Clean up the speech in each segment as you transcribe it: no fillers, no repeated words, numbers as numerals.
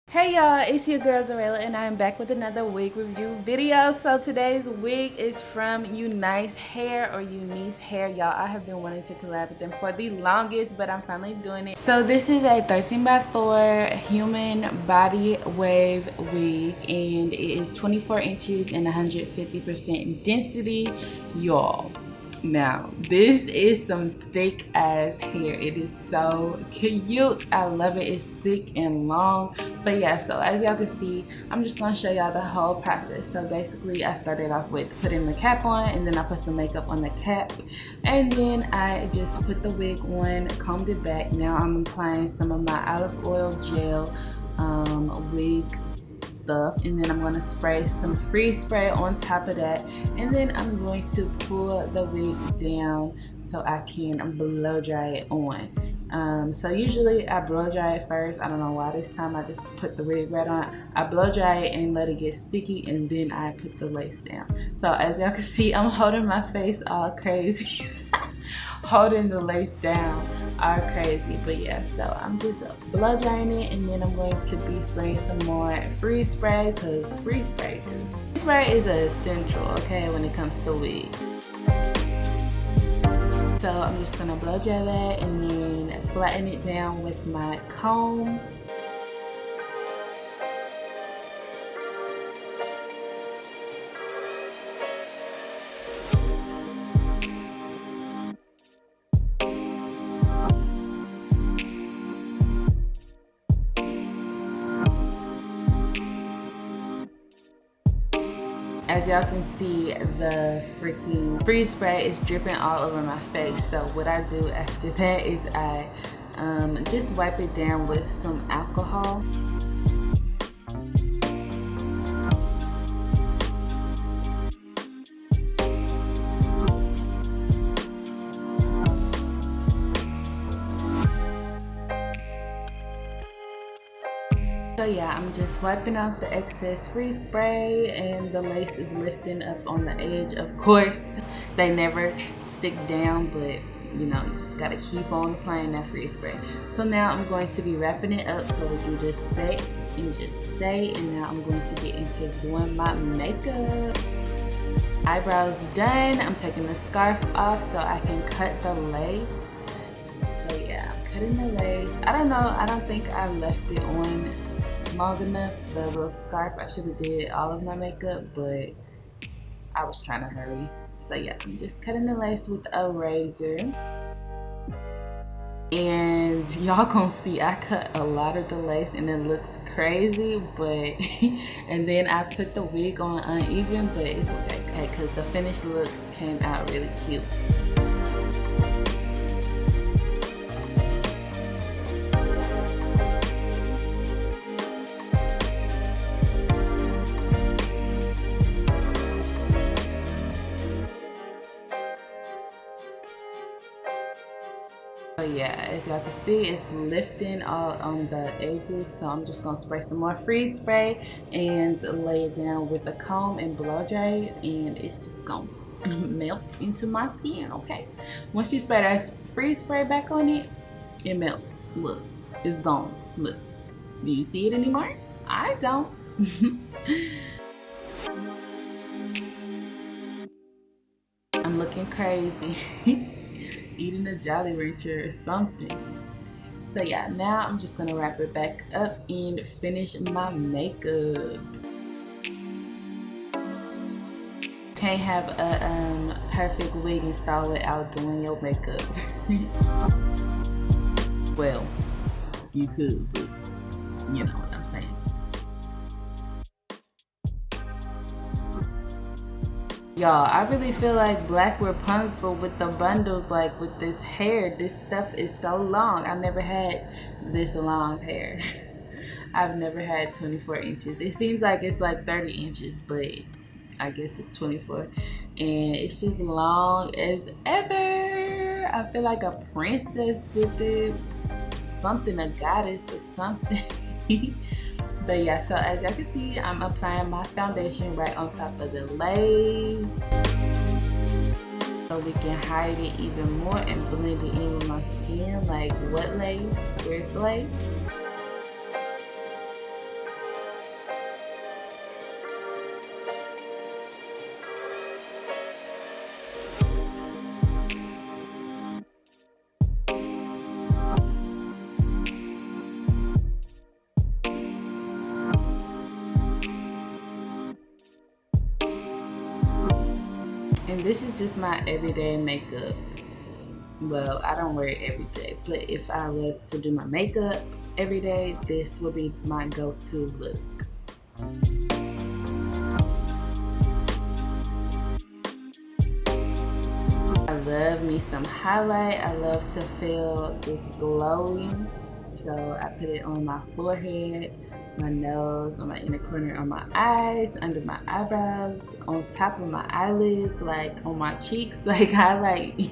Hey y'all, it's your girl Xureila and I'm back with another wig review video. So today's wig is from UNiceHair or UNiceHair. Y'all, I have been wanting to collab with them for the longest, but I'm finally doing it. So this is a 13x4 human body wave wig and it is 24 inches and 150% density, y'all. Now, this is some thick ass hair. It is so cute. I love it. It's thick and long. But yeah, so as y'all can see, I'm just gonna show y'all the whole process. So basically, I started off with putting the cap on, and then I put some makeup on the cap, and then I just put the wig on, combed it back. Now I'm applying some of my olive oil gel wig stuff, and then I'm going to spray some freeze spray on top of that, and then I'm going to pull the wig down so I can blow dry it on. So usually I blow dry it first. I don't know why this time I just put the wig right on. I blow dry it and let it get sticky, and then I put the lace down. So as y'all can see, I'm holding my face all crazy holding the lace down all crazy. But yeah, so I'm just blow drying it, and then I'm going to be spraying some more freeze spray, because freeze spray is essential, okay, when it comes to wigs. So I'm just gonna blow dry that and then flatten it down with my comb. As y'all can see, the freaking freeze spray is dripping all over my face. So what I do after that is I just wipe it down with some alcohol. So yeah, I'm just wiping out the excess freeze spray, and the lace is lifting up on the edge. Of course, they never stick down, but you know, you just gotta keep on applying that freeze spray. So now I'm going to be wrapping it up so it can just sit and just stay. And now I'm going to get into doing my makeup. Eyebrows done. I'm taking the scarf off so I can cut the lace. So yeah, I'm cutting the lace. I don't know, I don't think I left it on long enough, the little scarf. I should have did all of my makeup, but I was trying to hurry. So yeah, I'm just cutting the lace with a razor, and y'all gonna see I cut a lot of the lace and it looks crazy, but and then I put the wig on uneven, but it's okay because the finished look came out really cute. So yeah, as y'all can see, it's lifting all on the edges. So I'm just gonna spray some more freeze spray and lay it down with the comb and blow dry it, and it's just gonna melt into my skin, okay? Once you spray that freeze spray back on it, it melts. Look, it's gone. Look, do you see it anymore? I don't. I'm looking crazy. Eating a Jolly Rancher or something. So yeah, now I'm just gonna wrap it back up and finish my makeup. Can't have a perfect wig install without doing your makeup. Well, you could, but you know what I'm saying. Y'all, I really feel like Black Rapunzel with the bundles, like with this hair. This stuff is so long. I've never had this long hair. I've never had 24 inches. It seems like it's like 30 inches, but I guess it's 24. And it's just long as ever. I feel like a princess with it. Something, a goddess or something. But yeah, so as y'all can see, I'm applying my foundation right on top of the lace. so we can hide it even more and blend it in with my skin. Like, what lace? Where's the lace? And this is just my everyday makeup. Well, I don't wear it every day, but if I was to do my makeup every day, this would be my go-to look. I love me some highlight. I love to feel just glowing. So I put it on my forehead, my nose, on my inner corner, on my eyes, under my eyebrows, on top of my eyelids, like on my cheeks. Like, highlight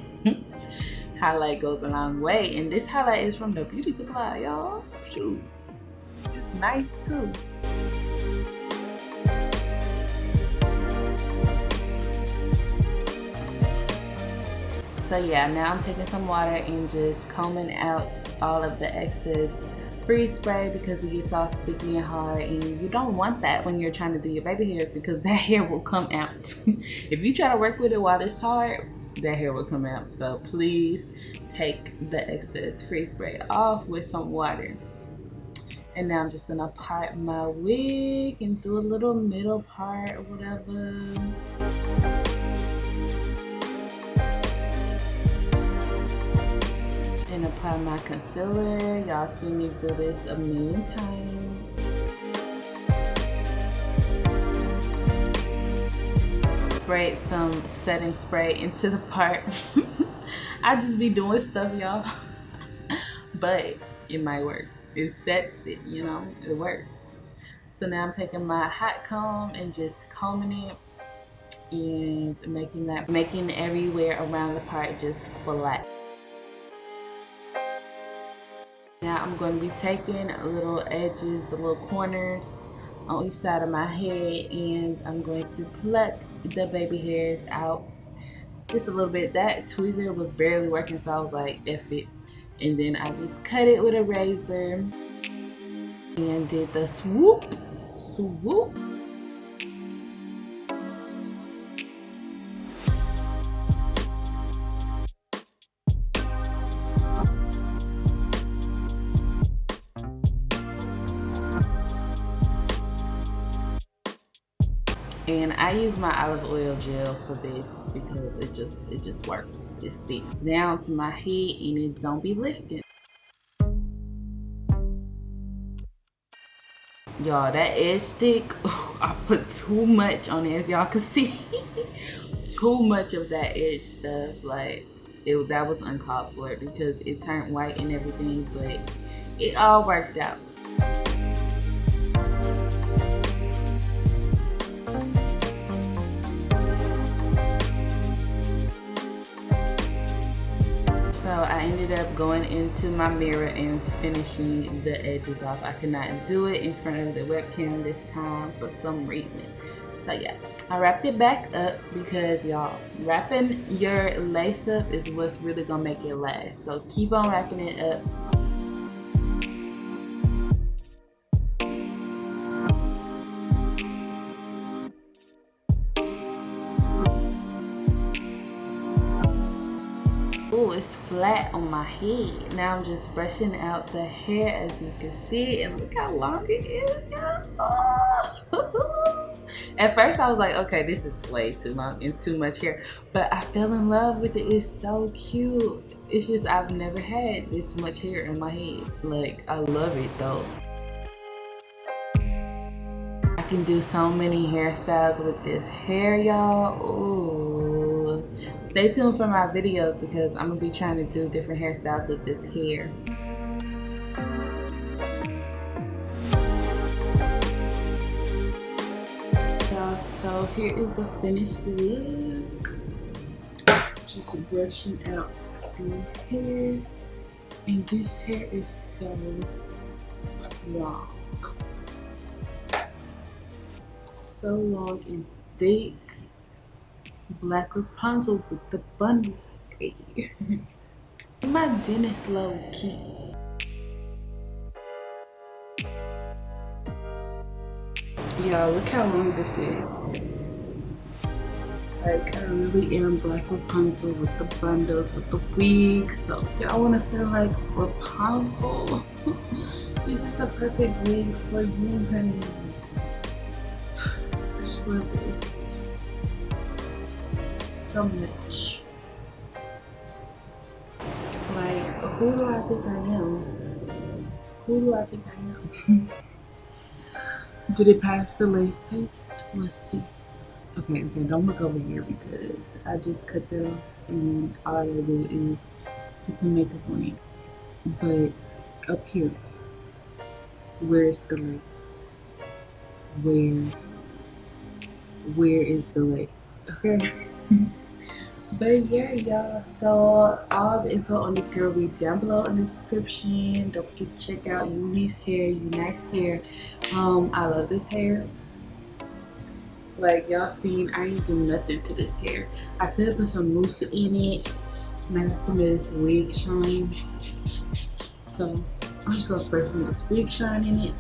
highlight goes a long way. And this highlight is from the beauty supply, y'all. Shoot, it's nice too. So yeah, now I'm taking some water and just combing out all of the excess freeze spray because it gets all sticky and hard, and you don't want that when you're trying to do your baby hairs because that hair will come out. If you try to work with it while it's hard, that hair will come out. So please take the excess freeze spray off with some water. And now I'm just gonna part my wig and do a little middle part or whatever. And apply my concealer. Y'all see me do this a million times. Sprayed some setting spray into the part. I just be doing stuff, y'all. But it might work. It sets it, you know, it works. So now I'm taking my hot comb and just combing it and making everywhere around the part just flat. Now I'm going to be taking little edges, the little corners on each side of my head, and I'm going to pluck the baby hairs out just a little bit. That tweezer was barely working, so I was like, F it. And then I just cut it with a razor and did the swoop, swoop. And I use my olive oil gel for this because it just works. It sticks down to my head and it don't be lifting. Y'all, that edge stick, I put too much on it, as y'all can see. Too much of that edge stuff, like that was uncalled for because it turned white and everything, but it all worked out. So I ended up going into my mirror and finishing the edges off. I could not do it in front of the webcam this time for some reason. So yeah, I wrapped it back up because y'all, wrapping your lace up is what's really gonna make it last. So keep on wrapping it up. Oh, it's flat on my head. Now I'm just brushing out the hair, as you can see, and look how long it is, y'all. Oh. At first I was like, okay, this is way too long and too much hair, but I fell in love with it. It's so cute. It's just, I've never had this much hair in my head. Like, I love it though. I can do so many hairstyles with this hair, y'all. Ooh. Stay tuned for my videos because I'm gonna be trying to do different hairstyles with this hair. Y'all, so here is the finished look. Just brushing out this hair. And this hair is so long. So long and thick. Black Rapunzel with the bundles. Hey. My dentist low key. Y'all, look how long this is. Like, I really am Black Rapunzel with the bundles, with the wig. So if y'all want to feel like Rapunzel, this is the perfect wig for you, honey. I just love this so much. Like, who do I think I am? Who do I think I am? Did it pass the lace test? Let's see. Okay, don't look over here because I just cut that off and all I gotta do is put some makeup on it. But up here, where's the lace? Where is the lace? Okay. But yeah, y'all, so all the info on this hair will be down below in the description. Don't forget to check out UNiceHair, UNiceHair. I love this hair. Like y'all seen, I ain't do nothing to this hair. I could put some mousse in it, and I got some of this wig shine. So I'm just gonna spray some of this wig shine in it.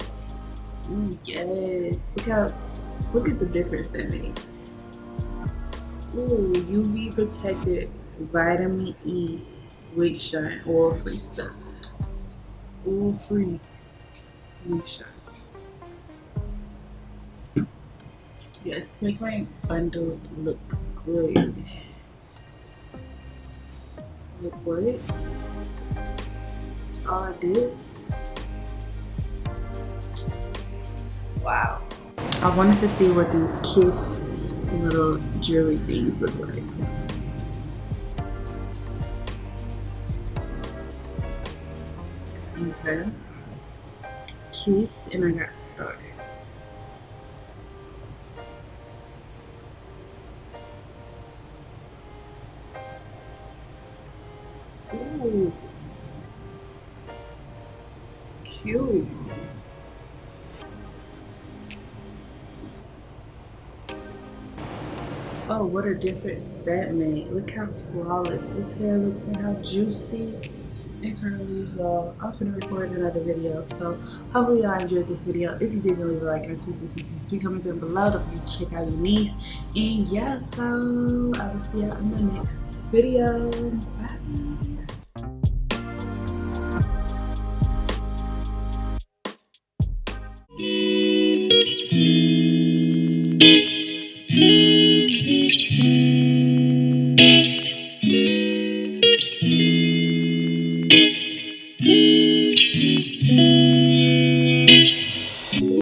Yes, look at the difference that made. Ooh, UV protected vitamin E wig shine, oil free stuff. Oil free wig shine. Yes, make my bundles look good. Look what? That's all I did. Wow. I wanted to see what these kiss little jewelry things look like. Okay. Kiss, and I got started. Ooh. Cute. Oh, what a difference that made. Look how flawless this hair looks and how juicy and curly, y'all. I'm gonna record another video. So hopefully y'all enjoyed this video. If you did, leave a like and sweet comment down below. Don't forget to check out Unice. And yeah, so I will see y'all in the next video. Bye.